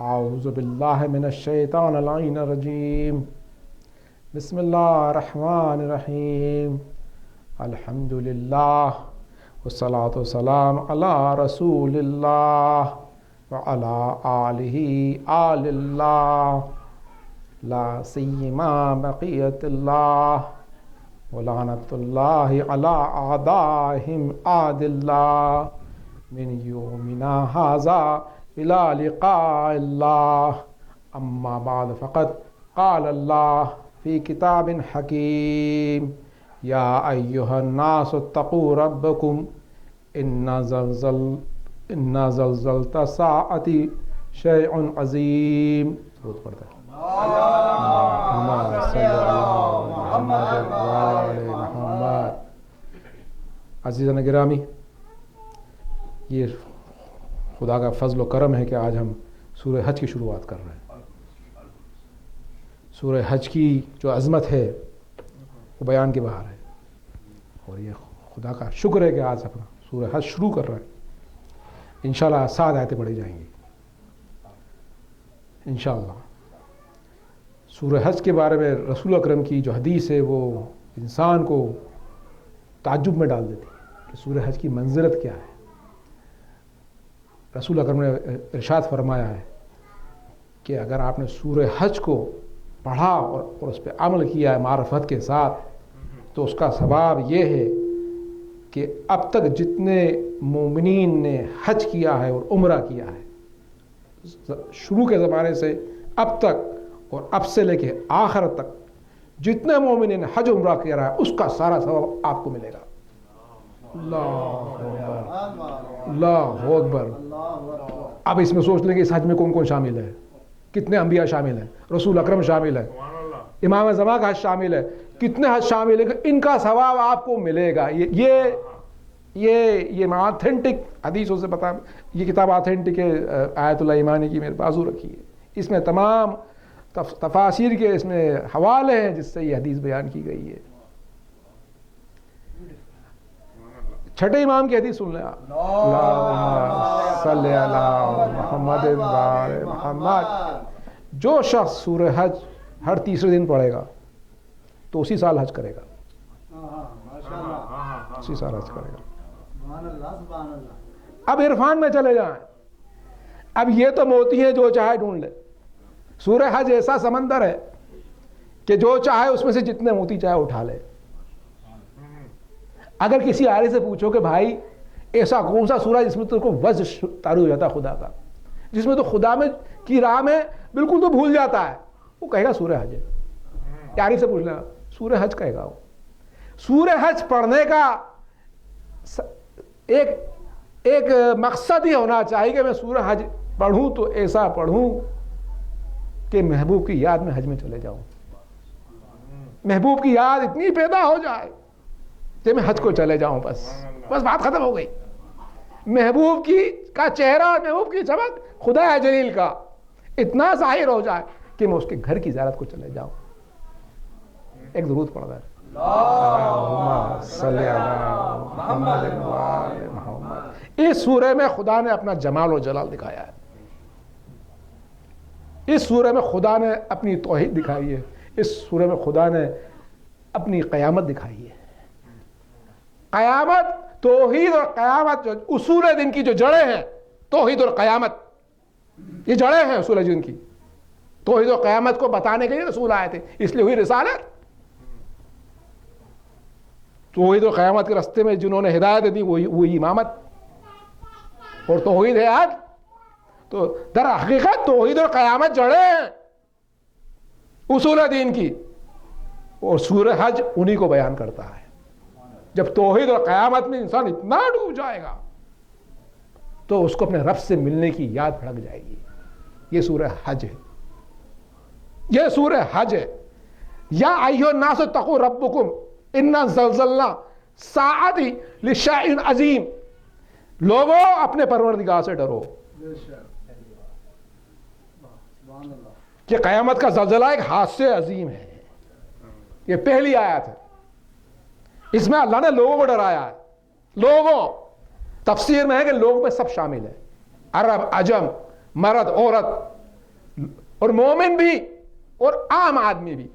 اعوذ باللہ من الشیطان اللعین الرجیم بسم اللہ الرحمن الرحیم الحمد للہ والصلاة والسلام علی رسول اللہ وعلی آلہ آل اللہ لا سیما بقیت اللہ ولعنت اللہ علی اعدائہم اعد اللہ من یومنا ھذا الى لقاء اللہ اما بعد فقد قال اللہ فی کتاب حکیم یا ایہا الناس اتقوا ربکم ان زلزلۃ الساعۃ شیء عظیم. درود پڑھتا ہے. اللہم صلی علی محمد وآل محمد. عزیزان گرامی، یہ خدا کا فضل و کرم ہے کہ آج ہم سورہ حج کی شروعات کر رہے ہیں. سورہ حج کی جو عظمت ہے وہ بیان کے باہر ہے، اور یہ خدا کا شکر ہے کہ آج اپنا سورہ حج شروع کر رہے ہیں. انشاءاللہ 7 آیتیں پڑھی جائیں گی انشاءاللہ. سورہ حج کے بارے میں رسول اکرم کی جو حدیث ہے وہ انسان کو تعجب میں ڈال دیتی ہے کہ سورہ حج کی منزلت کیا ہے. رسول اکرم نے ارشاد فرمایا ہے کہ اگر آپ نے سورہ حج کو پڑھا اور اس پہ عمل کیا ہے معرفت کے ساتھ تو اس کا ثواب یہ ہے کہ اب تک جتنے مومنین نے حج کیا ہے اور عمرہ کیا ہے شروع کے زمانے سے اب تک اور اب سے لے کے آخر تک جتنے مومنین نے حج عمرہ کیا رہا ہے اس کا سارا ثواب آپ کو ملے گا. اللہ اکبر. اب اس میں سوچ لیں کہ اس حج میں کون کون شامل ہے، کتنے انبیاء شامل ہیں، رسول اکرم شامل ہے، امام زمان کا حج شامل ہے، کتنے حج شامل ہیں، ان کا ثواب آپ کو ملے گا. یہ آتھینٹک حدیثوں سے پتا. یہ کتاب آتھینٹک ہے، آیت اللہ ایمانی کی میرے بازو رکھی ہے. اس میں تمام تفاسیر کے اس میں حوالے ہیں جس سے یہ حدیث بیان کی گئی ہے. چھٹے امام کی حدیث سن لیں آپ. اللہم صلی علی محمد وآل محمد. جو شخص سورہ حج ہر تیسرے دن پڑھے گا تو اسی سال حج کرے گا، اسی سال حج کرے گا. اب عرفان میں چلے جائیں. اب یہ تو موتی ہے جو چاہے ڈھونڈ لے. سورہ حج ایسا سمندر ہے کہ جو چاہے اس میں سے جتنے موتی چاہے اٹھا لے. اگر کسی عارف سے پوچھو کہ بھائی ایسا کون سا سورہ جس میں تو کو وجہ طاری ہو جاتا ہے خدا کا، جس میں تو خدا میں کی راہ میں بالکل تو بھول جاتا ہے، وہ کہے گا سورہ حج ہے. عارف سے پوچھ لینا سورہ حج کہے گا. وہ سورہ حج پڑھنے کا ایک مقصد ہی ہونا چاہیے کہ میں سورہ حج پڑھوں تو ایسا پڑھوں کہ محبوب کی یاد میں حج میں چلے جاؤں. محبوب کی یاد اتنی پیدا ہو جائے کہ میں حج کو چلے جاؤں. بس بات ختم ہو گئی. محبوب کا چہرہ، محبوب کی چمک خدا جلیل کا اتنا ظاہر ہو جائے کہ میں اس کے گھر کی زیارت کو چلے جاؤں. ایک درود پڑھ رہا ہے. اللہم صلی علی محمد وآل محمد. اس سورہ میں خدا نے اپنا جمال و جلال دکھایا ہے. اس سورہ میں خدا نے اپنی توحید دکھائی ہے. اس سورہ میں خدا نے اپنی قیامت دکھائی ہے. قیامت، توحید اور قیامت، جو اصول دین کی جو جڑیں ہیں، توحید اور قیامت، یہ جڑیں ہیں اصول دین کی. توحید اور قیامت کو بتانے کے لیے رسول آئے تھے، اس لیے ہوئی رسالت. توحید اور قیامت کے راستے میں جنہوں نے ہدایت دی وہی امامت اور توحید ہے حج. تو در حقیقت توحید اور قیامت جڑیں ہیں اصول دین کی، اور سورہ حج انہی کو بیان کرتا ہے. جب توحید اور قیامت میں انسان اتنا ڈوب جائے گا تو اس کو اپنے رب سے ملنے کی یاد بھڑک جائے گی. یہ سورہ حج ہے. یہ سورہ حج ہے. یا ایھا الناس اتقوا ربکم ان زلزلنا الساعۃ لشیء عظیم. لوگوں اپنے پروردگار سے ڈرو کہ قیامت کا زلزلہ ایک حادثے عظیم ہے. یہ پہلی آیت ہے. اس میں اللہ نے لوگوں کو ڈرایا ہے. لوگوں، تفسیر میں ہے کہ لوگوں میں سب شامل ہے، عرب، عجم، مرد، عورت، اور مومن بھی اور عام آدمی بھی،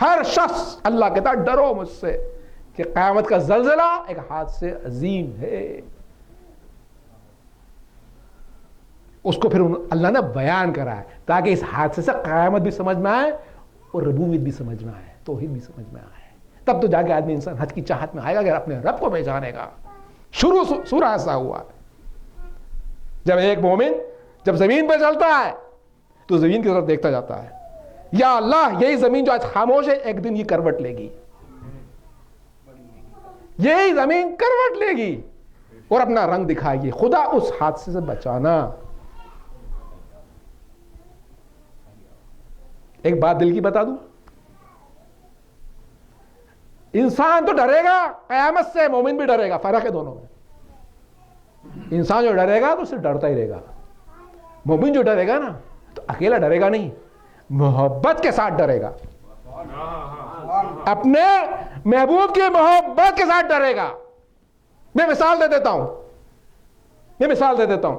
ہر شخص اللہ کہتا ہے ڈرو مجھ سے کہ قیامت کا زلزلہ ایک حادثے عظیم ہے. اس کو پھر اللہ نے بیان کرا ہے تاکہ اس حادثے سے قیامت بھی سمجھ میں آئے اور ربوبیت بھی سمجھ میں آئے، توحید بھی سمجھ میں آئے. تب تو جا کے آدمی انسان حج کی چاہت میں آئے گا کہ اپنے رب کو پہچانے گا. شروع سورہ ایسا ہوا جب ایک مومن جب زمین پہ چلتا ہے تو زمین کی طرف دیکھتا جاتا ہے، یا اللہ یہی زمین جو آج خاموش ہے ایک دن یہ کروٹ لے گی، یہی زمین کروٹ لے گی اور اپنا رنگ دکھائے گی. خدا اس حادثے سے بچانا. ایک بات دل کی بتا دوں، انسان تو ڈرے گا قیامت سے، مومن بھی ڈرے گا، فرق ہے دونوں میں. انسان جو ڈرے گا تو صرف ڈرتا ہی رہے گا. مومن جو ڈرے گا نا تو اکیلا ڈرے گا نہیں، محبت کے ساتھ ڈرے گا، اپنے محبوب کی محبت کے ساتھ ڈرے گا. میں مثال دے دیتا ہوں.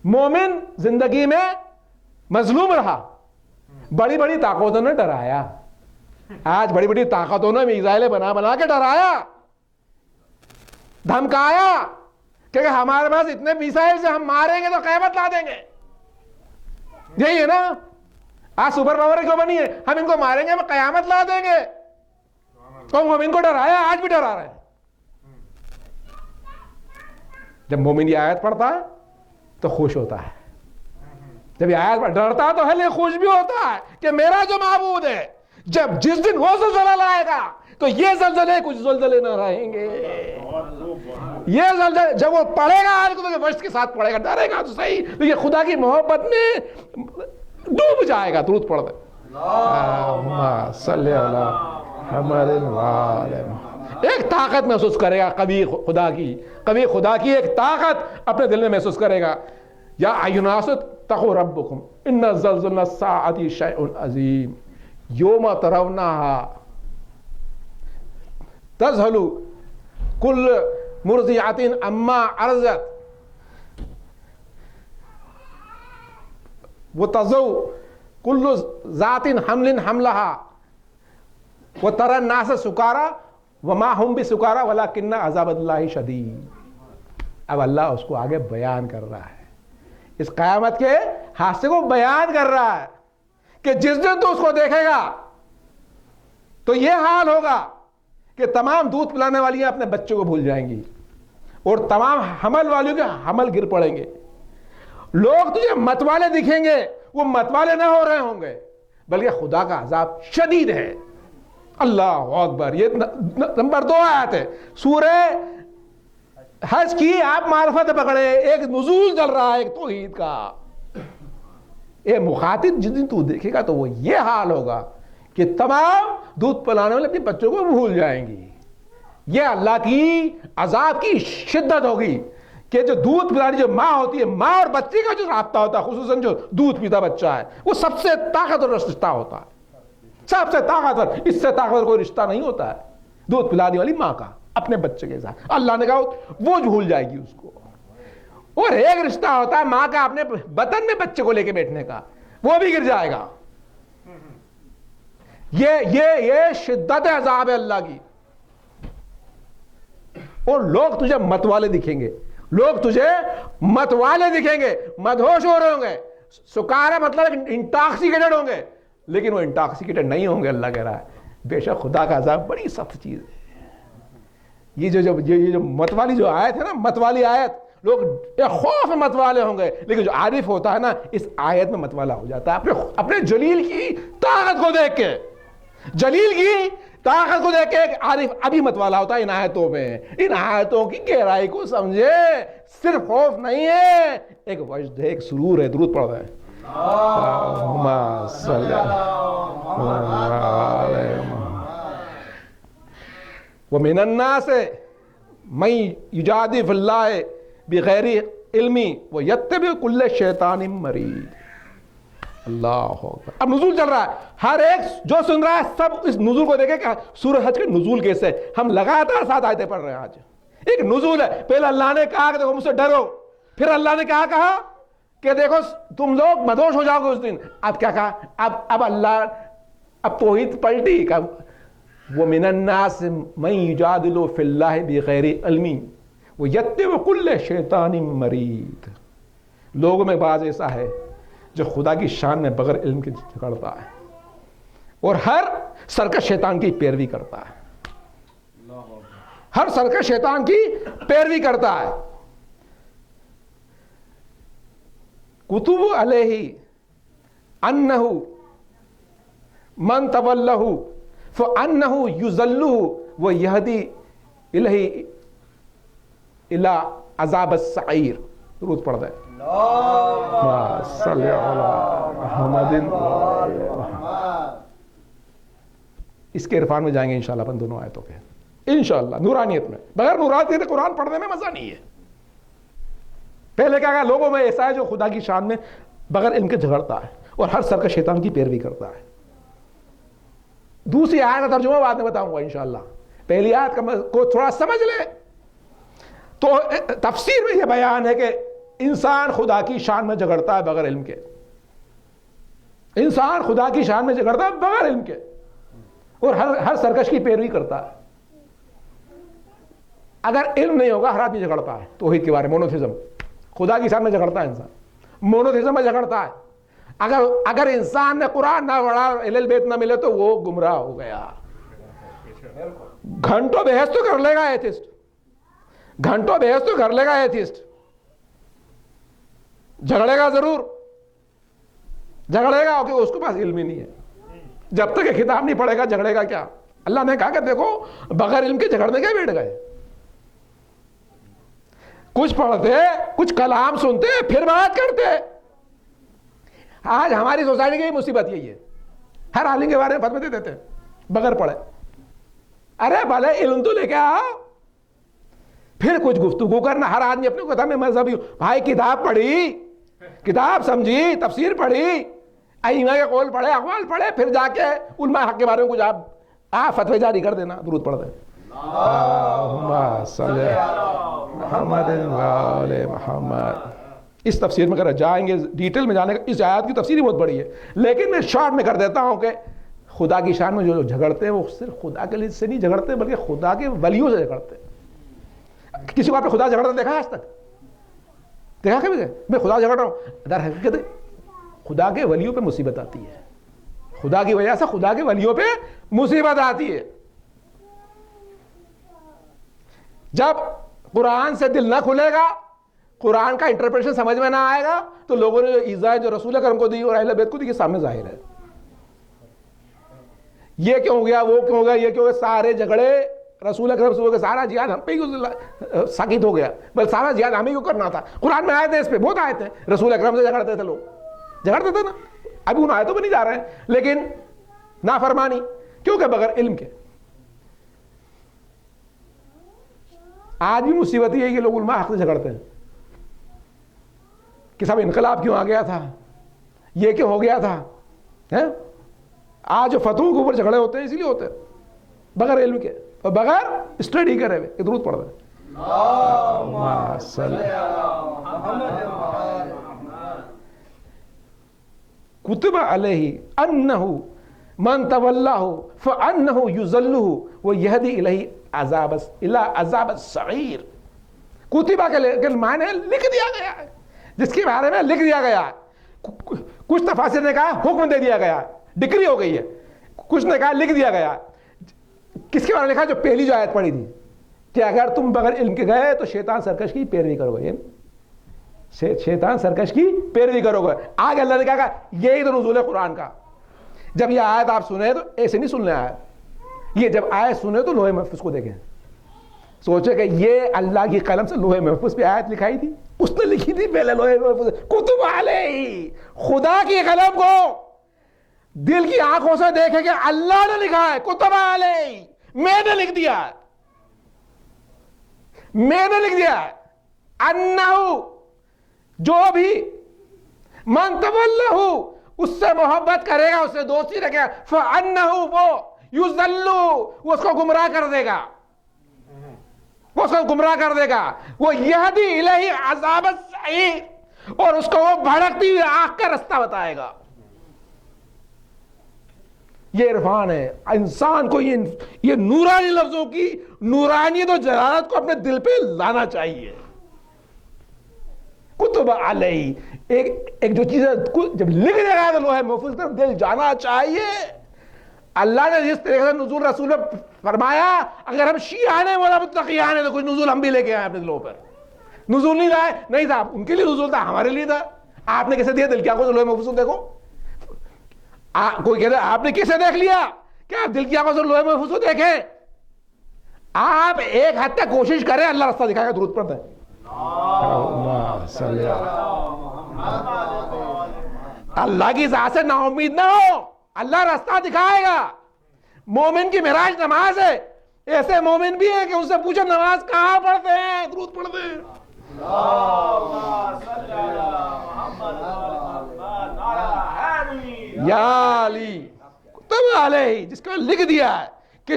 مومن زندگی میں مظلوم رہا، بڑی بڑی طاقتوں نے ڈرایا. آج بڑی بڑی طاقتوں نے میزائلیں بنا کے ڈرایا، دھمکایا کہ ہمارے پاس اتنے میزائل سے ہم ماریں گے تو قیامت لا دیں گے. یہی ہے نا، آج سپر پاور کیوں بنی ہے؟ ہم ان کو ماریں گے ہم قیامت لا دیں گے. تو مومن کو ڈرایا، آج بھی ڈرا رہے ہیں. جب مومن یہ آیت پڑھتا ہے تو خوش ہوتا ہے، جب یہ آیت ڈرتا ہے تو ہے خوش بھی ہوتا ہے کہ میرا جو معبود ہے جس دن وہ زلزلہ لائے گا تو یہ زلزلے کچھ زلزلے نہ رہیں گے. یہ زلزلے جب وہ پڑھے گا آج کو تو وشت کے ساتھ پڑھے گا، ڈرے گا تو صحیح، تو یہ خدا کی محبت میں ڈوب جائے گا. درود پڑھ دے اللہم صلی علی محمد وعلی محمد. ایک طاقت محسوس کرے گا کبھی خدا کی ایک طاقت اپنے دل میں محسوس کرے گا. یا ایھا الناس اتقوا ربکم ان زلزلۃ الساعۃ شیء عظیم یوم ترونها تذہل کل مرضعۃ عما ارضعت وتضع کل ذات حمل حملها وترى الناس سکارى وما هم بسکارى ولکن عذاب اللہ شدید. اب اللہ اس کو آگے بیان کر رہا ہے، اس قیامت کے حادثے کو بیان کر رہا ہے کہ جس دن تو اس کو دیکھے گا تو یہ حال ہوگا کہ تمام دودھ پلانے والیاں اپنے بچوں کو بھول جائیں گی اور تمام حمل والیوں کے حمل گر پڑیں گے. لوگ تجھے متوالے دکھیں گے، وہ متوالے نہ ہو رہے ہوں گے بلکہ خدا کا عذاب شدید ہے. اللہ اکبر. یہ نمبر 2 آیت ہے سورہ حج کی. آپ معرفت پکڑے، ایک نزول چل رہا ہے ایک توحید کا. یہ مخاطب جس دن تو دیکھے گا تو وہ یہ حال ہوگا کہ تمام دودھ پلانے والے اپنے بچوں کو بھول جائیں گی. یہ اللہ کی عذاب کی شدت ہوگی کہ جو دودھ پلانی جو ماں ہوتی ہے، ماں اور بچے کا جو رابطہ ہوتا ہے، خصوصاً جو دودھ پیتا بچہ ہے، وہ سب سے طاقتور رشتہ ہوتا ہے. سب سے طاقتور، اس سے طاقتور کوئی رشتہ نہیں ہوتا ہے دودھ پلانے والی ماں کا اپنے بچے کے ساتھ. اللہ نے کہا وہ بھول جائے گی اس کو. اور ایک رشتہ ہوتا ہے ماں کا اپنے بطن میں بچے کو لے کے بیٹھنے کا، وہ بھی گر جائے گا. یہ شدت عذاب ہے اللہ کی. اور لوگ تجھے متوالے دکھیں گے، مدہوش ہو رہے ہوں گے. سکارا مطلب انٹاکسیکیٹڈ ہوں گے، لیکن وہ انٹاکسیکیٹڈ نہیں ہوں گے. اللہ کہہ رہا ہے بے شک خدا کا عذاب بڑی سخت چیز ہے. یہ جو متوالی جو آیت ہے نا، متوالی آیت، لوگ خوف میں متوالے ہوں گے، لیکن جو عارف ہوتا ہے نا اس آیت میں متوالا ہو جاتا ہے اپنے جلیل کی طاقت کو دیکھ کے. جلیل کی طاقت کو دیکھ کے ایک عارف ابھی متوالا ہوتا ہے ان آیتوں میں. ان آیتوں کی گہرائی کو سمجھے. صرف خوف نہیں ہے، ایک وجد ہے، ایک سرور ہے. درود پڑھ رہے ہیں اللہم صلی علی ومن الناس من یجادل فی اللہ بغیر علم ویتبع کل شیطان مرید. اللہ اکبر. اب نزول چل رہا ہے، ہر ایک جو سن رہا ہے سب اس نزول کو دیکھے کہ سورہ حج کے نزول کیسے. ہم لگاتار 7 آیتیں پڑھ رہے ہیں. آج ایک نزول ہے. پہلے اللہ نے کہا کہ دیکھو مجھ سے ڈرو، پھر اللہ نے کہا کہ دیکھو تم لوگ مدوش ہو جاؤ گے اس دن. اب کیا کہا؟ اب اللہ اب توحید پلٹی. وَمِنَ النَّاسِ مَن يُجَادِلُ فِي اللَّهِ بِغَيْرِ عِلْمٍ وَيَتَّبِعُ كُلَّ شَيْطَانٍ مَرِيدٍ. لوگوں میں بعض ایسا ہے جو خدا کی شان میں بغیر علم کے جھگڑتا ہے اور ہر سرکش شیطان کی پیروی کرتا ہے. ہر سرکش شیطان کی پیروی کرتا ہے. کتب علیہ انہ من تولہ فانہ یضلہ ویہدی الیہ الی عذاب السعیر. درود پڑھ دیں. صلی علی محمد. اس کے عرفان میں جائیں گے انشاءاللہ اپن دونوں آیتوں کے انشاءاللہ نورانیت میں. بغیر نورانیت قرآن پڑھنے میں مزہ نہیں ہے. پہلے کیا کہا؟ لوگوں میں ایسا ہے جو خدا کی شان میں بغیر علم کے جھگڑتا ہے اور ہر سر کا شیطان کی پیروی کرتا ہے. دوسری آیت کا ترجمہ بعد میں بتاؤں گا انشاءاللہ. پہلی آیت کو تھوڑا سمجھ لے تو تفسیر میں یہ بیان ہے کہ انسان خدا کی شان میں جھگڑتا ہے بغیر علم کے. انسان خدا کی شان میں جھگڑتا ہے بغیر علم کے اور ہر سرکش کی پیروی کرتا ہے. اگر علم نہیں ہوگا ہر آدمی جھگڑتا ہے توحید کے بارے میں. مونوتھیزم خدا کی شان میں جھگڑتا ہے انسان. مونوتھیزم میں جھگڑتا ہے. اگر انسان نے قرآن نہ پڑھا اہل البیت نہ ملے تو وہ گمراہ ہو گیا. گھنٹوں بحث تو کر لے گا ایتھسٹ. گھنٹوں بحث تو کر لے گا ایتھسٹ. جھگڑے گا ضرور. جھگڑے گا کیونکہ اس کے پاس علم ہی نہیں ہے. جب تک یہ کتاب نہیں پڑھے گا جھگڑے گا کیا؟ اللہ نے کہا کہ دیکھو بغیر علم کے جھگڑنے کے بیٹھ گئے. کچھ پڑھتے کچھ کلام سنتے پھر بات کرتے. آج ہماری سوسائٹی کی مصیبت یہی ہے. ہر عالم کے بارے میں فتوے دے دیتے ہیں بغیر پڑھے. ارے بھلے علم تو لے کے آ پھر کچھ گفتگو کرنا. ہر آدمی اپنے کتاب میں مذہبی بھائی کتاب پڑھی, کتاب سمجھی, تفسیر پڑھی, ائمہ کے قول پڑھے, اقوال پڑھے, پھر جا کے علماء حق کے بارے میں کچھ آپ فتوے جاری کر دینا. درود پڑھ دیں. اللہم صلی علی محمد و آل محمد. اس تفسیر میں اگر جائیں گے ڈیٹیل میں جانے کا, اس آیات کی تفسیر ہی بہت بڑی ہے لیکن میں شارٹ میں کر دیتا ہوں کہ خدا کی شان میں جو جھگڑتے ہیں وہ صرف خدا کے لیے سے نہیں جھگڑتے بلکہ خدا کے ولیوں سے جھگڑتے ہیں. کسی کو آپ نے خدا جھگڑتا دیکھا ہے آج تک؟ دیکھا کبھی؟ میں خدا جھگڑ رہا ہوں. در حقیقت خدا کے ولیوں پہ مصیبت آتی ہے. خدا کی وجہ سے خدا کے ولیوں پہ مصیبت آتی ہے. جب قرآن سے دل نہ کھلے گا, قرآن کا انٹرپریشن سمجھ میں نہ آئے گا تو لوگوں نے جو ایذا جو رسول اکرم کو دی اور اہل بیت کو دی, کے سامنے ظاہر ہے. یہ کیوں ہو گیا, وہ کیوں ہو گیا, یہ کیوں ہو گیا, سارے جھگڑے رسول اکرم سے سارا جہاد ہم پہ ہی ساکت ہو گیا. بل سارا جہاد ہمیں کیوں کرنا تھا؟ قرآن میں آئے تھے اس پہ بہت آئے تھے. رسول اکرم سے جھگڑتے تھے لوگ, جھگڑتے تھے نا. ابھی ان آیتوں پہ نہیں جا رہے ہیں لیکن نافرمانی کیونکہ بغیر علم کے. آج بھی مصیبت یہ ہے کہ لوگ علماء حق سے جھگڑتے ہیں کہ صاحب انقلاب کیوں آ گیا تھا, یہ کیوں ہو گیا تھا. آج جو فتووں کے اوپر جھگڑے ہوتے ہیں اسی لیے ہوتے ہیں بغیر علم کے اور بغیر اسٹڈی کرے ہوئے. درود پڑھ دیں. اللہم صلی کتب علیہ انہ من تولہ فانہ یضلہ ویہدی الیہ عذاب السعیر. کتبہ کے معنی لکھ دیا گیا ہے, جس کے بارے میں لکھ دیا گیا. کچھ تفاسیر نے کہا حکم دے دیا گیا, ڈکری ہو گئی ہے. کچھ نے کہا لکھ دیا گیا. کس کے بارے میں لکھا؟ جو پہلی جو آیت پڑھی تھی کہ اگر تم بغیر علم کے گئے تو شیطان سرکش کی پیروی کرو گے. شیطان سرکش کی پیروی کرو گے. آگے اللہ نے کہا یہی تو نزول ہے قرآن کا. جب یہ آیت آپ سنیں تو ایسے نہیں سننے آیا. یہ جب آیت سنے تو لوح محفوظ کو دیکھیں, سوچے کہ یہ اللہ کی قلم سے لوح محفوظ پہ آیت لکھائی تھی, اس نے لکھی تھی پہلے لوح محفوظ. کتب علیہ, خدا کی قلم کو دل کی آنکھوں سے دیکھے کہ اللہ نے لکھا ہے. کتب علیہ, میں نے لکھ دیا ہے, میں نے لکھ دیا ہے. انہو, جو بھی من تولہ, اس سے محبت کرے گا, اس سے دوستی رکھے گا, فانہو, وہ یضلو, وہ اس کو گمراہ کر دے گا, وہ اس کو گمراہ کر دے گا. وہ یہدی الیہ عذاب السعیر, اور اس کو وہ بھڑکتی ہوئی آنکھ کا رستہ بتائے گا. یہ عرفان ہے. انسان کو یہ نورانی لفظوں کی نورانیت اور جلالت کو اپنے دل پہ لانا چاہیے. کتب علیہ، ایک جو چیزیں جب لکھ دے گا تو لوح محفوظ پر دل جانا چاہیے. اللہ نے جس طریقے سے نزول رسول میں فرمایا، اگر ہم شیعہ نے مولا متقیان ہیں تو کچھ نزول ہم بھی لے کے آئے اپنے دلوں پر. نزول نہیں لائے، نہیں تھا ان کے لیے نزول تھا، ہمارے لیے تھا. آپ نے کیسے دیا دل کی آنکھوں سے لوح محفوظ دیکھو؟ کوئی کہتا ہے آپ نے کیسے دیکھ لیا؟ کہ آپ دل کی آنکھوں سے لوح محفوظ کو دیکھیں. آپ ایک حد تک کوشش کریں، اللہ راستہ دکھائے گا. درود پڑھتے ہیں. اللہ کی ذات سے نا امید نہ ہو، اللہ راستہ دکھائے گا. مومن کی معراج نماز ہے. ایسے مومن بھی ہیں کہ ان سے پوچھو نماز کہاں پڑھتے ہیں، درود پڑھتے ہیں. یا علی کتب علیہ، جس کو لکھ دیا ہے کہ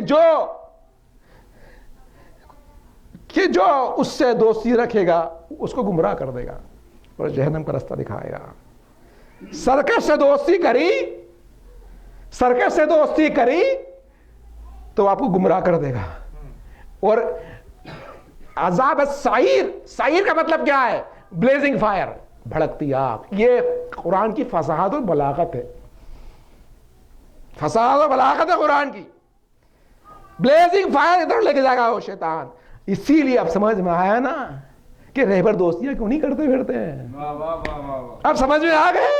جو اس سے دوستی رکھے گا اس کو گمراہ کر دے گا اور جہنم کا راستہ دکھائے گا. سرکش سے دوستی کری تو آپ کو گمراہ کر دے گا. اور عذاب سعیر کا مطلب کیا ہے؟ بلیزنگ فائر، بھڑکتی آگ. یہ قرآن کی فصاحت اور بلاغت ہے. فصاحت اور بلاغت ہے قرآن کی. بلیزنگ فائر ادھر لے کے جائے گا وہ شیطان. اسی لیے اب سمجھ میں آیا نا کہ رہبر دوستیاں کیوں نہیں کرتے پھرتے ہیں. اب سمجھ میں آ گیا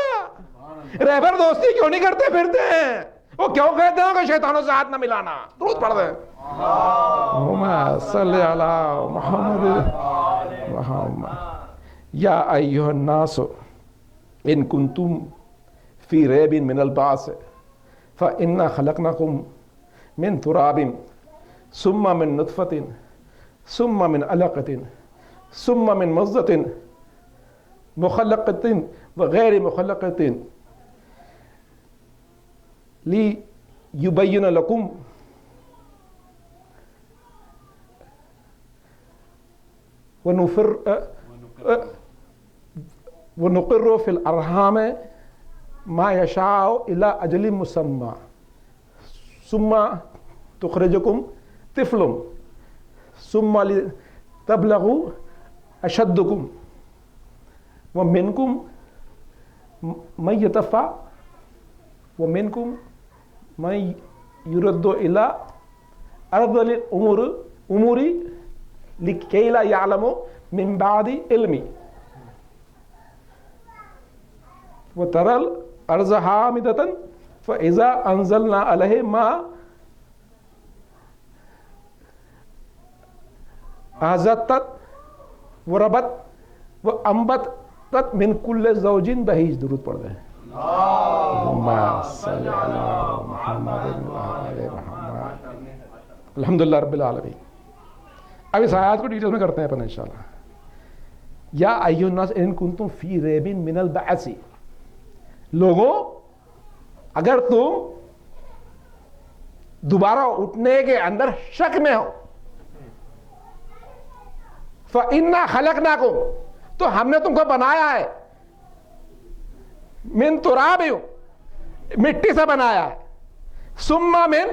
رہبر دوستی کیوں نہیں کرتے پھرتے ہیں. وہ کیوں کہتے ہیں کہ شیطانوں سے ہاتھ نہ ملانا. درود پڑھ دیں. اللہم صلی علی محمد. یا ایھا الناس ان کنتم فی ریب من البعث فإنا خلقناکم من تراب ثم من نطفة ثم من علقة ثم من مضغة مخلقة وغير مخلقة ليبين لكم ونقر في الأرحام ما يشاء إلى أجل مسمى ثم تخرجكم طفل ثم لتبلغوا أشدكم ومنكم من يتوفى ومنكم من يرد إلى أرذل الأمور لكي لا يعلموا من بعد علم وترى الأرض هامدة فإذا أنزلنا عليه ماء اهتزت وربت وانبتت من كل زوج بهيج. درود پڑھ دیں. اللهم صل على محمد وعلى محمد. الحمدللہ رب العالمین. اب اس آیات کو ڈیٹیل میں کرتے ہیں اپن انشاءاللہ. یا ایھا الناس ان کنتم فی ریب من البعث. لوگوں اگر تم دوبارہ اٹھنے کے اندر شک میں ہو، فَإِنَّا خَلَقْنَاكُمْ تو ہم نے تم کو بنایا ہے، من تراب مٹی سے بنایا ہے، ثم من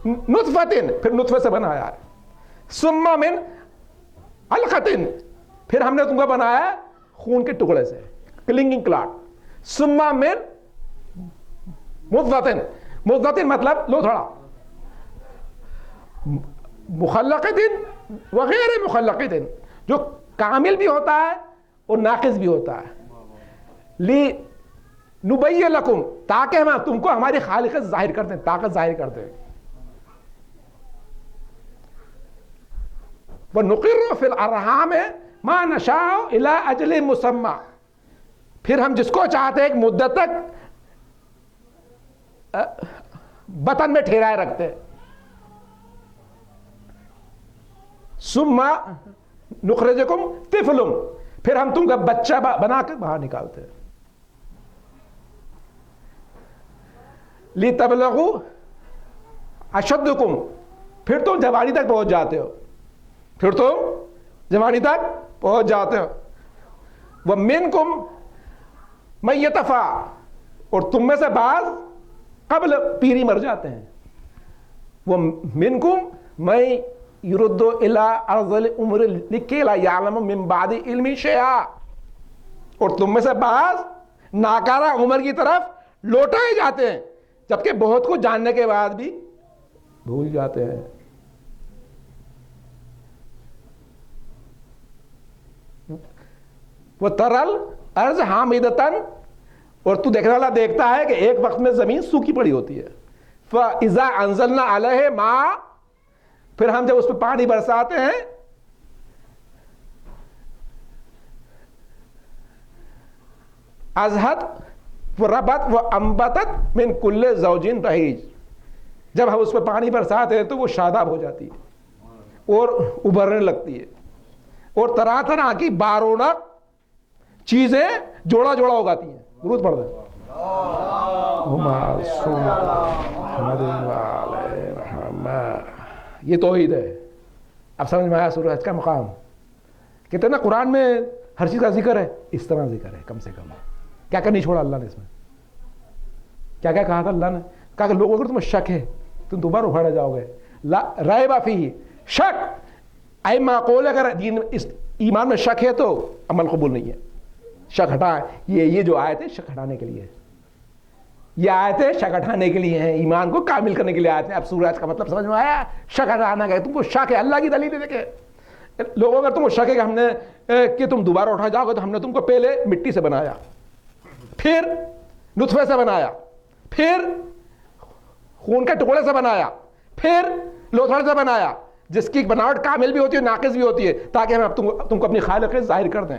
نطفۃ پھر نطفے سے بنایا ہے، ثم من علقۃ پھر ہم نے تم کو بنایا ہے خون کے ٹکڑے سے، کلنگنگ کلاٹ، ثم من مضغۃ. مضغۃ مطلب لو تھوڑا مخلقۃ وغیر مخلقۃ، جو کامل بھی ہوتا ہے اور ناقص بھی ہوتا ہے. لِنُبَيِّنَ لَكُمْ تاکہ ہم تم کو ہماری خالقیت ظاہر کر دیں، طاقت ظاہر کر دیں. وَنُقِرُّ فِي الْأَرْحَامِ مَا نَشَاءُ إِلَىٰ أَجَلٍ مُّسَمًّى پھر ہم جس کو چاہتے ہیں ایک مدت تک بطن میں ٹھہرائے رکھتے ہیں. ثُمَّ نُخْرِجُكُمْ طِفْلًا پھر ہم تم کا بچہ بنا کر باہر نکالتے ہیں. لِتَبْلُغُوا أَشُدَّكُمْ پھر تم جوانی تک پہنچ جاتے ہو، پھر تم جوانی تک پہنچ جاتے ہو. وَمِنْكُمْ میتفا، اور تم میں سے بعض قبل پیری مر جاتے ہیں. وہ منکم میں یرد الی ارذل عمر لکی لا یعلم من بعد علم شیئا، اور تم میں سے بعض ناکارہ عمر کی طرف لوٹائے جاتے ہیں جبکہ بہت کچھ جاننے کے بعد بھی بھول جاتے ہیں. وہ ترل ارض حامدتن، اور تو دیکھنے والا دیکھتا ہے کہ ایک وقت میں زمین سوکھی پڑی ہوتی ہے. فاذا انزلنا علیہ ماء، پھر ہم جب اس پہ پانی برساتے ہیں ازہت وربت وانبتت من کل زوج بہیج، جب ہم اس پہ پانی برساتے ہیں تو وہ شاداب ہو جاتی ہے اور ابھرنے لگتی ہے اور طرح طرح کی بارونق چیزیں جوڑا جوڑا اگاتی ہیں. درود پڑھ دیں. یہ توحید ہے. اب سمجھ میں آیا سورہ حج کا مقام. کہتے ہیں نا قرآن میں ہر چیز کا ذکر ہے، اس طرح ذکر ہے کم سے کم. کیا کیا نہیں چھوڑا اللہ نے اس میں؟ کیا کیا کہا تھا اللہ نے؟ کہا کہ لوگوں اگر تمہیں شک ہے تم دوبارہ اکھاڑے جاؤ گے. ریب فیہ، شک اے معقول، اگر دین ایمان میں شک ہے تو عمل قبول نہیں ہے. شک ہٹائیں. یہ جو آیتیں شک ہٹانے کے لیے ہے. یہ آیتیں شک ہٹانے کے لیے ہیں، ایمان کو کامل کرنے کے لیے آیتیں. اب سورج کا مطلب سمجھ میں آیا؟ شک ہٹانا ہے. تم کو شک ہے، اللہ کی دلیل دیکھے. لوگوں اگر تم کو شک ہے کہ ہم نے کہ تم دوبارہ اٹھا جاؤ گے، تو ہم نے تم کو پہلے مٹی سے بنایا، پھر نطفے سے بنایا، پھر خون کے ٹکڑے سے بنایا، پھر لوتھڑے سے بنایا، جس کی بناوٹ کامل بھی ہوتی ہے ناقص بھی ہوتی ہے، تاکہ ہم تم کو اپنی خالقیت ظاہر کر دیں.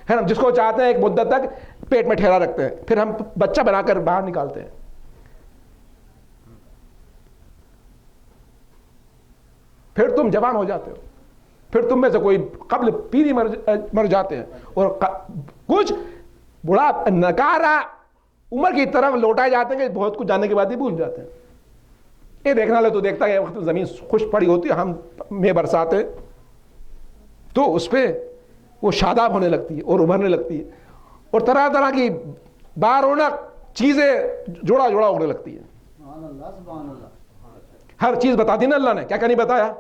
ہے نا؟ جس کو چاہتے ہیں ایک مدت تک پیٹ میں ٹھہرا رکھتے ہیں، پھر ہم بچہ بنا کر باہر نکالتے ہیں. پھر تم جوان ہو جاتے ہو، پھر تم میں سے کوئی قبل پیری مر جاتے ہیں، اور کچھ بڑا نکارا عمر کی طرف لوٹائے جاتے ہیں کہ بہت کچھ جاننے کے بعد ہی بھول جاتے ہیں. یہ دیکھنا لے تو دیکھتا ہے وقت زمین خشک پڑی ہوتی ہے، ہم میں برساتے تو اس پہ وہ شاداب ہونے لگتی ہے اور ابھرنے لگتی ہے، اور طرح طرح کی بارونق چیزیں جوڑا جوڑا اگنے لگتی ہے. ہر چیز بتا دی نا اللہ نے. کیا کیا نہیں بتایا؟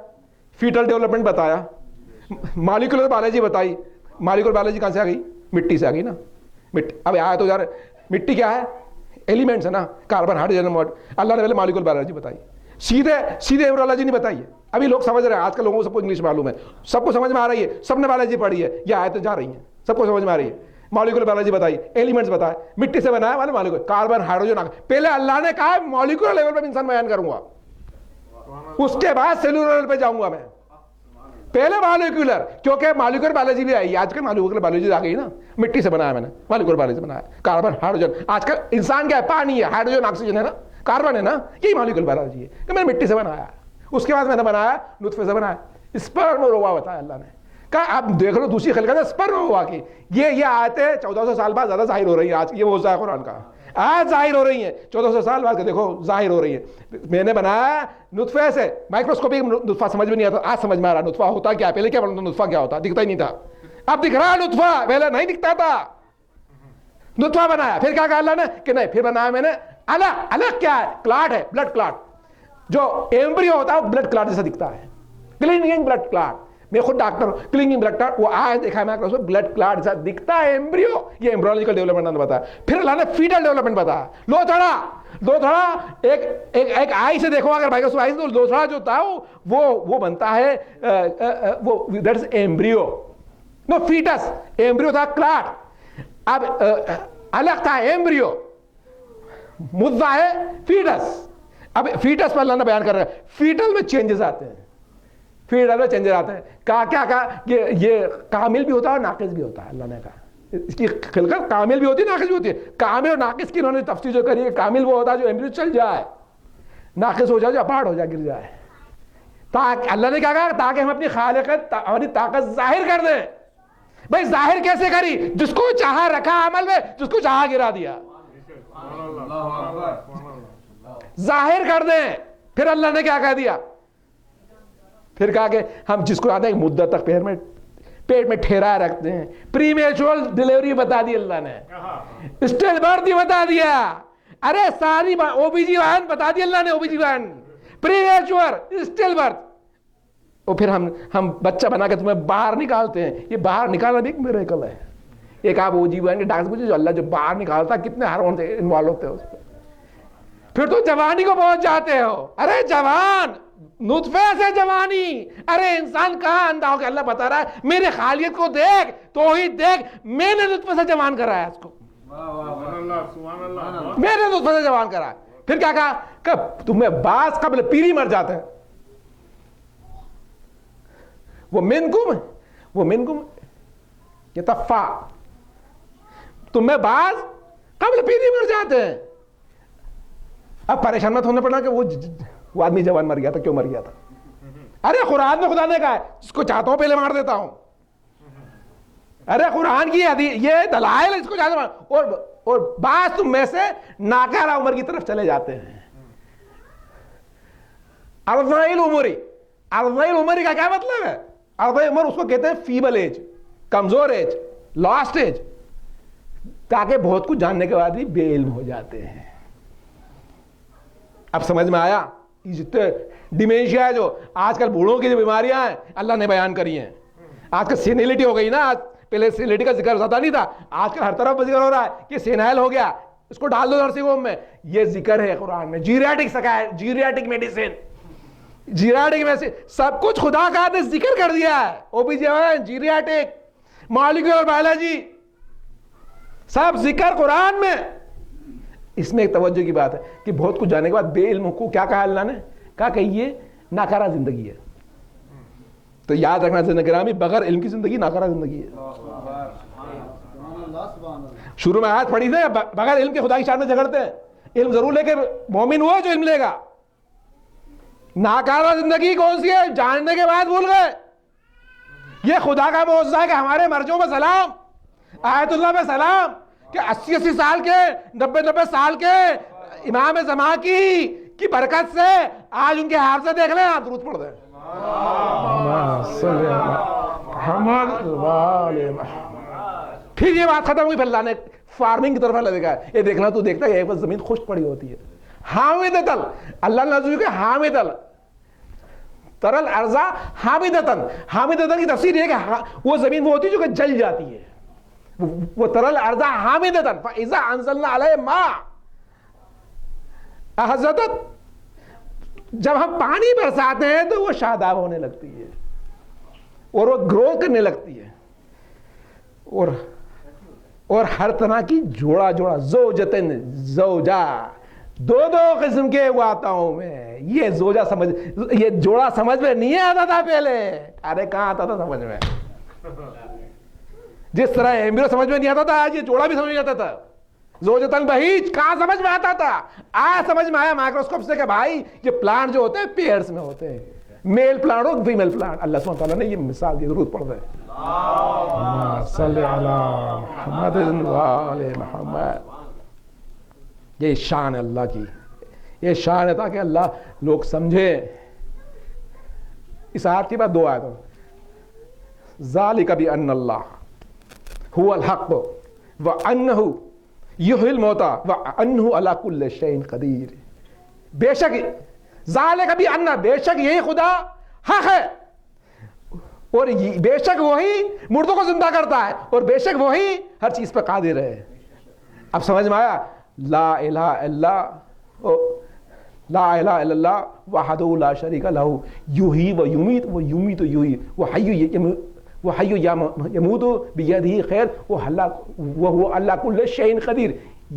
فیٹل ڈیولپمنٹ بتایا، مالیکولر بایولوجی بتائی. مالیکولر بایولوجی کہاں سے آ گئی؟ مٹی سے آ گئی نا. مٹی اب آیا تو یار مٹی کیا ہے؟ ایلیمنٹس ہے نا، کاربن ہائیڈروجن. اللہ نے پہلے مالیکولر بایولوجی بتائی، سیدھے ایمبریولوجی نہیں بتائی ہے. ابھی لوگ سمجھ رہے ہیں، آج کل لوگوں کو سب کو انگلش معلوم ہے، سب کو سمجھ میں آ رہی ہے، سب نے بایولوجی پڑھی ہے، یہ آیتیں جا رہی ہیں، سب کو سمجھ میں آ رہی ہے. مالیکولر بایولوجی بتائی، ایلیمنٹس بتائے، مٹی سے بنایا والے مالیکولر، کاربن ہائیڈروجن. پہلے اللہ نے کہا مالیکولر لیول پہ انسان بیان کروں گا، اس کے بعد سیلولر لیول پہ جاؤں گا میں. پہلے مالیکولر، کیونکہ مالیکولر بایولوجی بھی آئی. آج کل مالیکولر بایولوجی آ گئی نا، مٹی سے بنایا میں نے، مالیکولر بایولوجی بنایا. کاربن ہائیڈروجن، آج کل انسان کیا ہے؟ پانی ہے، ہائیڈروجن آکسیجن ہے نا، کاربن ہے نا، یہی مالیکولر بایولوجی ہے کہ میں نے مٹی سے بنایا. اس کے بعد میں نے بنایا نطفے سے بنایا. اسپرم اور اووا بتایا اللہ نے. کہا آپ دیکھ لو دوسری خلقت ہے اسپرم اور اووا کی. یہ آیتیں 1400 سال بعد زیادہ ظاہر ہو رہی ہیں. آج یہ موضوع ہے قرآن کا، آج ظاہر ہو رہی ہیں 1400 سال بعد. دیکھو ظاہر ہو رہی ہے. میں نے بنایا نطفے سے، مائکروسکوپک نطفہ سمجھ میں نہیں آتا، آج سمجھ میں آ رہا نطفہ ہوتا کیا. پہلے کیا بولتا نطفہ کیا ہوتا؟ دکھتا ہی نہیں تھا. اب دکھ رہا نطفہ، پہلے نہیں دکھتا تھا. نطفہ بنایا، پھر کیا کہا اللہ نے کہ نہیں، پھر بنایا میں نے الگ کیا ہے؟ کلاٹ ہے، بلڈ کلاٹ. جو ایمبریو ہوتا ہے وہ بلڈ کلاٹ جیسا دکھتا ہے، کلیننگ بلڈ کلاٹ. میں خود ڈاکٹر ہوں، کلیننگ بلڈ کلاٹ وہ آج دیکھا میں بلڈ کلاٹ جیسا دکھتا ہے ایمبریو. یہ ایمبریولوجیکل ڈیولپمنٹ نے بتایا. پھر اللہ نے فیٹل ڈیولپمنٹ بتایا. لوتھڑا ایک آئی سے دیکھو اگر مائکروسکوپ آئی سے، تو لوتھڑا جو تھا وہ بنتا ہے، وہ that is embryo, no foetus. Embryo تھا کلاٹ. اب الگ تھا ایمبریو، مدعا ہے فیٹس. اب فیٹس پر اللہ نے بیان کر رہا ہے. فیٹل میں چینجز آتے ہیں، فیٹل میں چینجز آتے ہیں. کہا یہ کامل بھی ہوتا ہے اور ناقص بھی ہوتا ہے. اللہ نے کہا اس کی خلقت کامل بھی ہوتی ہے، ناقص بھی ہوتی ہے. کامل اور ناقص کی انہوں نے تفصیل جو کری ہے. کامل وہ ہوتا ہے جو ایمبریو چل جائے، ناقص ہو جائے جو اپارٹ ہو جائے، گر جائے. تاکہ اللہ نے کیا کہا؟ تاکہ ہم اپنی خالقیت، اپنی طاقت ظاہر کر دیں. بھائی ظاہر کیسے کری؟ جس کو چاہا رکھا عمل میں، جس کو چاہا گرا دیا. ظاہر کر دیں. پھر اللہ نے کیا کہہ دیا؟ پھر کہا کہ ہم جس کو آتے ہیں مدت تک پیٹ میں ٹھہرا رکھتے ہیں. پری میچور ڈلیوری بتا دی اللہ نے, اسٹل برتھ ہی بتا دیا. ارے ساری او بی جی وان بتا دی اللہ نے, او بی جی وان, پری میچور, اسٹل برتھ. اور پھر ہم بچہ بنا کے تمہیں باہر نکالتے ہیں. یہ باہر نکالنا بھی ایک میریکل ہے. ایک آپ او جی وان کے ڈاکٹر پوچھے جو اللہ جو باہر نکالتا کتنے ہارمون انوالو ہوتے ہیں اس پہ. پھر تو جوانی کو پہنچ جاتے ہو. ارے جوان, نطفے سے جوانی. ارے انسان کہاں اندھا ہو کہ اللہ بتا رہا ہے میرے خالیت کو دیکھ, توحید دیکھ, میں نے نطفے سے جوان کرایا اس کو, میں نے نطفے سے جوان کرایا. پھر کیا کہا کہ تمہیں بعض قبل پیری مر جاتے ہیں. وہ منکم یتفا, تمہیں بعض قبل پیری مر جاتے ہیں. اب پریشان مت ہونا پڑنا کہ وہ آدمی جوان مر گیا تھا, کیوں مر گیا تھا. ارے قرآن میں خدا نے کہا ہے جس کو چاہتا ہوں پہلے مار دیتا ہوں. ارے قرآن کی یہ دلائل, اس کو چاہتا ہوں. اور بعض تم میں سے ناکارہ عمر کی طرف چلے جاتے ہیں. ارذائل عمری کا کیا مطلب ہے؟ ارذائل عمر اس کو کہتے ہیں فیبل ایج, کمزور ایج, لاسٹ ایج, تاکہ بہت کچھ جاننے کے بعد بھی بے علم ہو جاتے ہیں. اب سمجھ میں آیا جتنے ڈیمینشیا ہے جو آج کل بوڑھوں کی جو بیماریاں ہیں اللہ نے بیان کری ہیں. آج کل سینیلٹی ہو گئی نا, پہلے سینیلٹی کا ذکر زیادہ نہیں تھا, آج کل ہر طرف ذکر ہو رہا ہے کہ سینائل ہو گیا, اس کو ڈال دو نرسنگ ہوم میں. یہ ذکر ہے قرآن میں. جیریاٹک میڈیسن, جیریاٹک میں سے سب کچھ خدا کا نے ذکر کر دیا ہے. او بی جی وان, جیریاٹک, مالیکولر بایولوجی, سب ذکر قرآن میں. اس میں ایک توجہ کی بات ہے کہ بہت کچھ جانے کے بعد بے علم کو کیا کہا اللہ نے؟ کہا کہ یہ ناکارہ زندگی ہے. تو یاد رکھنا زندگی گرامی, بغیر علم کی زندگی ناکارہ زندگی ہے. شروع میں آیت پڑھی تھی بغیر علم کے خدا کی شان میں جھگڑتے ہیں. علم ضرور لے کے مومن ہوا جو علم لے گا. ناکارہ زندگی کون سی ہے؟ جاننے کے بعد بھول گئے. یہ خدا کا معجزہ ہے کہ ہمارے مرجوں میں سلام, آیت اللہ میں سلام, کہ 80 سال کے 90 سال کے امام زمان کی برکت سے آج ان کے حافظے دیکھ لیں, آپ درود پڑھ دیں. پھر یہ بات ختم ہوئی. پھر اللہ نے فارمنگ کی طرف اللہ دیکھا ہے. یہ دیکھنا تو دیکھتا ہے ایک زمین خشک پڑی ہوتی ہے, حامدتل, اللہ نے نازل کیا حامدل, ترل ارضا حامدتن. حامدتن کی تفسیر یہ کہ وہ زمین وہ ہوتی ہے جو کہ جل جاتی ہے. وہ ترل ارضا حامدتن فاذا انزلنا علیہ ماء اہزتت, جب ہم پانی برساتے ہیں تو وہ شاداب ہونے لگتی ہے اور وہ گرو کرنے لگتی ہے. اور ہر طرح کی جوڑا زوجتن, زوجہ, دو قسم کے اگاتا ہوں میں. یہ زوجہ سمجھ, یہ جوڑا سمجھ میں نہیں آتا تھا پہلے. ارے کہاں آتا تھا سمجھ میں؟ جس طرح ایمبرو سمجھ میں نہیں آتا تھا, آج یہ جوڑا بھی سمجھ میں آتا تھا. زوجتن بہیج کہاں سمجھ میں آتا تھا؟ آج سمجھ میں آیا مائکروسکوپ سے کہ بھائی یہ پلانٹ جو ہوتے ہیں پیئرز میں ہوتے ہیں, میل پلانٹ اور فیمیل پلانٹ. اللہ سبحانہ تعالیٰ نے یہ مثال دی, درود پڑھ دیں. صلی علی محمد و آل محمد. یہ شان ہے اللہ کی, یہ شان ہے تاکہ اللہ لوگ سمجھے. اس آیت کی بات دو آیتوں, ذالک بأن اللہ هو الحق وانہ یحیی الموتى وانہ علی کل شیء قدیر. بے شک ذالک بأن, بے شک یہی خدا حق ہے, اور بے شک وہی مردوں کو زندہ کرتا ہے, اور بے شک وہی ہر چیز پہ قادر ہے. اب سمجھ میں آیا؟ لا الہ الا اللہ وحدہ لا شریک لہ یحیی و یمیت و یمیت و یحیی و حی یموت بیدہ خیر وہو علی کل شیء قدیر.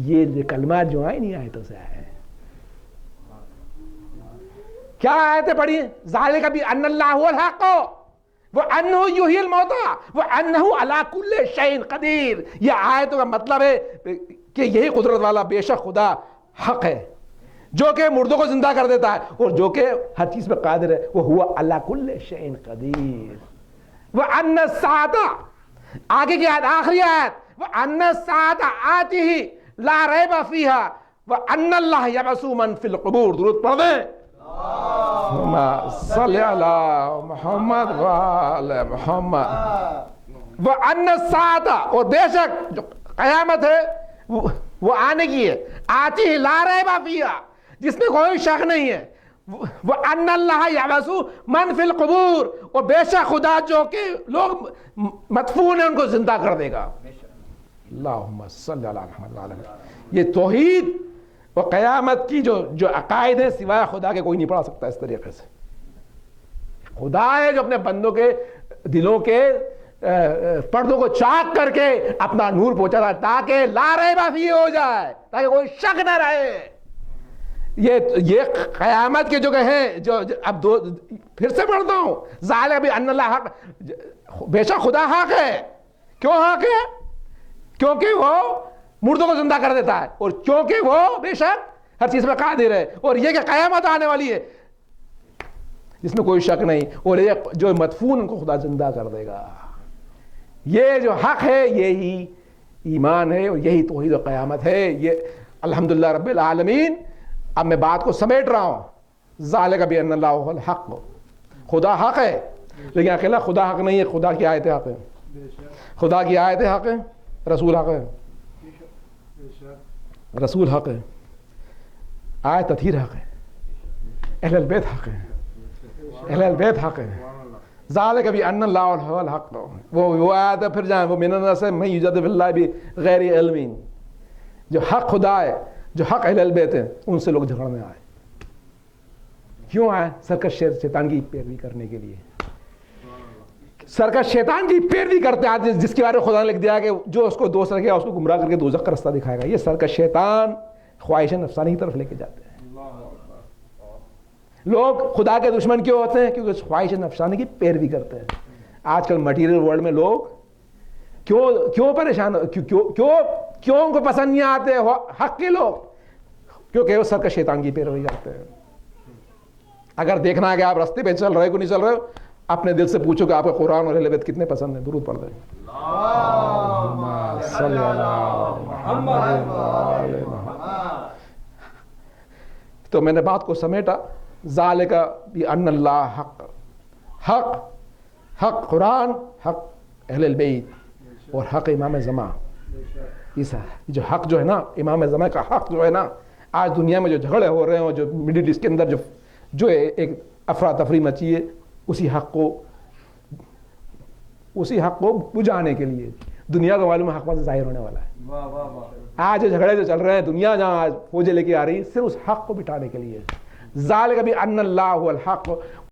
یہ کلمات جو آئے نہیں آیتوں سے آئے. کیا آیتیں پڑھی ہیں؟ ذالک بأن اللہ هو الحق وانہ یحیی الموتى وانہ علی کل شیء قدیر. یہ آیتوں کا مطلب ہے کہ یہی قدرت والا بے شک خدا حق ہے جو کہ مردوں کو زندہ کر دیتا ہے اور جو کہ ہر چیز پہ قادر ہے. وہو علی کل شیء قدیر. وَأَنَّ السَّاعَةَ, آگے کی آیت, آخری آیت, وَأَنَّ السَّاعَةَ آتِهِ لَا رَيْبَ فِيهَا وَأَنَّ اللَّهَ يَبْعَثُ مَن فِي الْقُبُورِ. درود پڑھ دیں. اللہم صلی علی محمد وآل محمد. وَأَنَّ السَّاعَةَ، اور بے شک جو قیامت ہے وہ آنے کی ہے، آتی ہے لا ریب فیہا، جس میں کوئی شک نہیں ہے، وَأَنَّ اللَّهَ يَبْعَثُ مَنْ فِي الْقُبُورِ، اور بے شک خدا جو کہ لوگ مدفون ہیں ان کو زندہ کر دے گا۔ اللہم صلی علی محمد وعلی محمد۔ یہ توحید اور قیامت کی جو عقائد ہیں سوائے خدا کے کوئی نہیں پڑھا سکتا اس طریقے سے۔ خدا ہے جو اپنے بندوں کے دلوں کے پردوں کو چاک کر کے اپنا نور پہنچاتا ہے تاکہ لا ریب فیہ ہو جائے، تاکہ کوئی شک نہ رہے۔ یہ قیامت کے جو ہیں جو اب دو پھر سے پڑھتا ہوں، ذالک بان اللہ حق، بے شک خدا حق ہے۔ کیوں حق ہے؟ کیونکہ وہ مردوں کو زندہ کر دیتا ہے، اور کیونکہ وہ بے شک ہر چیز میں قادر ہے، اور یہ کہ قیامت آنے والی ہے جس میں کوئی شک نہیں، اور یہ جو مدفون ان کو خدا زندہ کر دے گا۔ یہ جو حق ہے یہی ایمان ہے، اور یہی توحید و قیامت ہے۔ یہ الحمدللہ رب العالمین۔ اب میں بات کو سمیٹ رہا ہوں، ذالک بان اللہ هو الحق، خدا حق ہے، لیکن اکیلا خدا حق نہیں ہے، خدا کی آیتیں حق ہیں، خدا کی آیتیں حق ہیں، رسول حق ہے، رسول حق ہے، آیت تطہیر حق ہے، اہل البیت حق ہے، اہل البیت حق ہے۔ ذالک بان اللہ هو الحق، وہ آیت ہے، پھر جائیں وہ من الناس من یجادل فی اللہ بغیر علم، جو حق خدا ہے، جو حق اہل البیت ہیں، ان سے لوگ جھگڑنے آئے۔ کیوں آئے؟ سرکش شیطان کی پیروی کرنے کے لیے۔ سرکش شیطان کی پیروی کرتے ہیں، جس کے بارے میں خدا نے لکھ دیا کہ جو اس کو دوست رکھے گا اس کو گمراہ کر کے دوزخ کا رستہ دکھائے گا۔ یہ سرکش شیطان خواہش نفسانی کی طرف لے کے جاتے ہیں۔ لوگ خدا کے دشمن کیوں ہوتے ہیں؟ کیونکہ خواہش نفسانی کی پیروی کرتے ہیں۔ آج کل مٹیریل ورلڈ میں لوگ کیوں پریشان، کیوں ان کو پسند نہیں آتے حق کے لوگ؟ کیونکہ وہ سرکش شیطان کی پیروی کرتے ہیں۔ اگر دیکھنا ہے کہ آپ راستے پہ چل رہے کو نہیں چل رہے ہو، اپنے دل سے پوچھو کہ آپ کو قرآن اور اہل بیت کتنے پسند ہیں، درود پڑھ دیں۔ صلی اللہ محمد۔ تو میں نے بات کو سمیٹا، ذالک بان اللہ حق، حق حق قرآن، حق اہل البیت، اور حق امام زمان۔ جو حق جو ہے نا، امام زمان کا حق جو ہے نا، آج دنیا میں جو جھگڑے ہو رہے ہیں، جو مڈل ایسٹ کے اندر جو ایک افراتفری مچی ہے، اسی حق کو بجھانے کے لیے دنیا کو معلوم حق وہاں سے ظاہر ہونے والا ہے۔ آج جو جھگڑے جو چل رہے ہیں، دنیا جہاں آج فوجیں لے کے آ رہی ہے، صرف اس حق کو بٹھانے کے لیے۔ ذالک بان اللہ هو الحق،